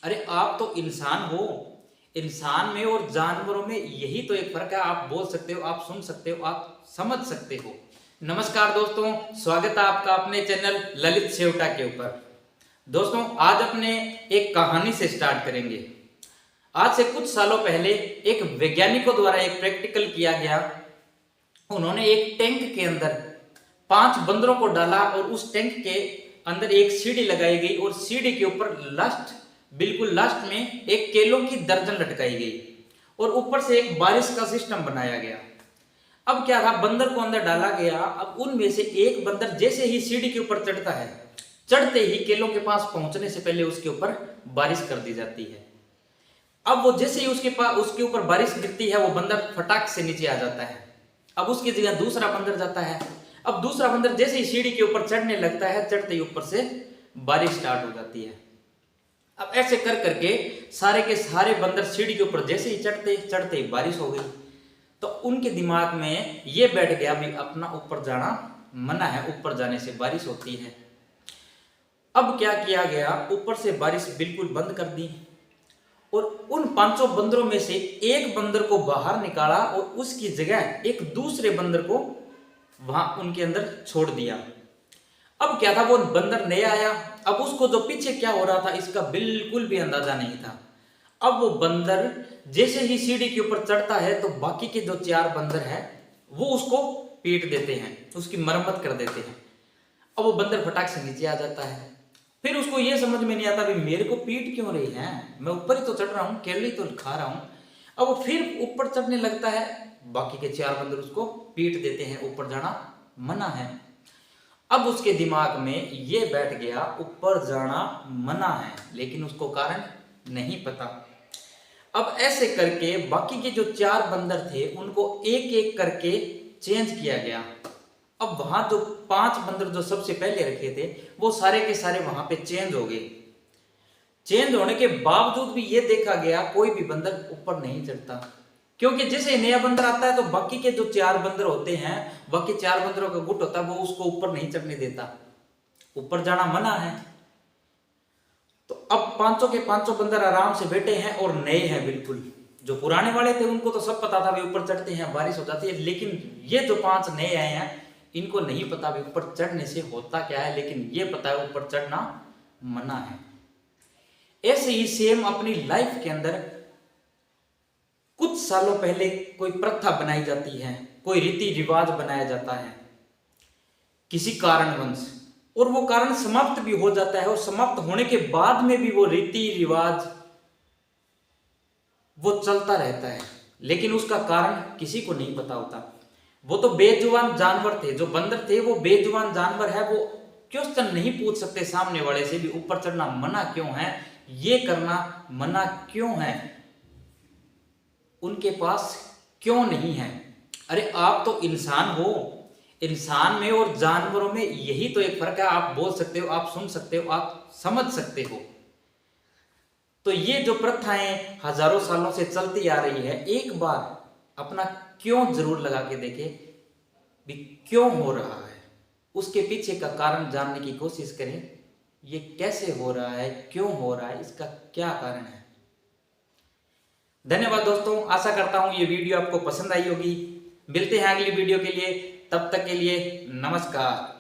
अरे आप तो इंसान हो। इंसान में और जानवरों में यही तो एक फर्क है। आप बोल सकते हो, आप सुन सकते हो, आप समझ सकते हो। नमस्कार दोस्तों, स्वागत है आपका अपने चैनल ललित सेवटा के ऊपर। दोस्तों आज अपने एक कहानी से स्टार्ट करेंगे। आज से कुछ सालों पहले एक वैज्ञानिकों द्वारा एक प्रैक्टिकल किया गया। उन्होंने एक टैंक के अंदर 5 बंदरों को डाला और उस टैंक के अंदर एक सीढ़ी लगाई गई और सीढ़ी के ऊपर बिल्कुल लास्ट में एक केलों की दर्जन लटकाई गई और ऊपर से एक बारिश का सिस्टम बनाया गया। अब क्या था, बंदर को अंदर डाला गया। अब उनमें से एक बंदर जैसे ही सीढ़ी के ऊपर चढ़ता है, चढ़ते ही केलों के पास पहुंचने से पहले उसके ऊपर बारिश कर दी जाती है। अब वो जैसे ही उसके ऊपर बारिश गिरती है, वो बंदर फटाक से नीचे आ जाता है। अब उसकी जगह दूसरा बंदर जाता है। अब दूसरा बंदर जैसे ही सीढ़ी के ऊपर चढ़ने लगता है, चढ़ते ही ऊपर से बारिश स्टार्ट हो जाती है। अब ऐसे कर करके सारे के सारे बंदर सीढ़ी के ऊपर जैसे ही चढ़ते ही बारिश हो गई। तो उनके दिमाग में ये बैठ गया भी अपना ऊपर जाना मना है, ऊपर जाने से बारिश होती है। अब क्या किया गया, ऊपर से बारिश बिल्कुल बंद कर दी और उन 500 बंदरों में से एक बंदर को बाहर निकाला और उसकी जगह एक दूसरे बंदर को वहां उनके अंदर छोड़ दिया। अब क्या था, वो बंदर नया आया। अब उसको जो पीछे क्या हो रहा था इसका बिल्कुल भी अंदाजा नहीं था। अब वो बंदर जैसे ही सीढ़ी के ऊपर चढ़ता है तो बाकी के जो 4 बंदर हैं वो उसको पीट देते हैं, उसकी मरम्मत कर देते हैं। अब वो बंदर फटाक से नीचे आ जाता है। फिर उसको ये समझ में नहीं आता भी मेरे को पीट क्यों रही है, मैं ऊपर ही तो चढ़ रहा हूँ, केले तो खा रहा हूँ। अब वो फिर ऊपर चढ़ने लगता है, बाकी के 4 बंदर उसको पीट देते हैं, ऊपर जाना मना है। अब उसके दिमाग में ये बैठ गया ऊपर जाना मना है, लेकिन उसको कारण नहीं पता। अब ऐसे करके बाकी के जो 4 बंदर थे उनको एक एक करके चेंज किया गया। अब वहां जो 5 बंदर जो सबसे पहले रखे थे वो सारे के सारे वहां पे चेंज हो गए। चेंज होने के बावजूद भी ये देखा गया कोई भी बंदर ऊपर नहीं चढ़ता, क्योंकि जैसे नया बंदर आता है तो बाकी के जो 4 बंदर होते हैं, बाकी 4 बंदरों का गुट होता है, वो उसको ऊपर नहीं चढ़ने देता, ऊपर जाना मना है। तो अब 500 के 500 बंदर आराम से बैठे हैं और नए हैं बिल्कुल। जो पुराने वाले थे उनको तो सब पता था भी ऊपर चढ़ते हैं बारिश हो जाती है, लेकिन ये जो 5 नए आए हैं इनको नहीं पता भी ऊपर चढ़ने से होता क्या है, लेकिन ये पता है ऊपर चढ़ना मना है। ऐसे ही सेम अपनी लाइफ के अंदर कुछ सालों पहले कोई प्रथा बनाई जाती है, कोई रीति रिवाज बनाया जाता है किसी कारणवश, और वो कारण समाप्त भी हो जाता है और समाप्त होने के बाद में भी वो रीति रिवाज वो चलता रहता है, लेकिन उसका कारण किसी को नहीं पता होता। वो तो बेजुबान जानवर थे, जो बंदर थे वो बेजुबान जानवर है, वो क्वेश्चन नहीं पूछ सकते सामने वाले से भी ऊपर चढ़ना मना क्यों है, ये करना मना क्यों है, उनके पास क्यों नहीं है। अरे आप तो इंसान हो। इंसान में और जानवरों में यही तो एक फर्क है। आप बोल सकते हो, आप सुन सकते हो, आप समझ सकते हो। तो ये जो प्रथाएं हजारों सालों से चलती आ रही है, एक बार अपना क्यों जरूर लगा के देखे भी क्यों हो रहा है, उसके पीछे का कारण जानने की कोशिश करें। ये कैसे हो रहा है, क्यों हो रहा है, इसका क्या कारण है। धन्यवाद दोस्तों, आशा करता हूं ये वीडियो आपको पसंद आई होगी। मिलते हैं अगली वीडियो के लिए, तब तक के लिए नमस्कार।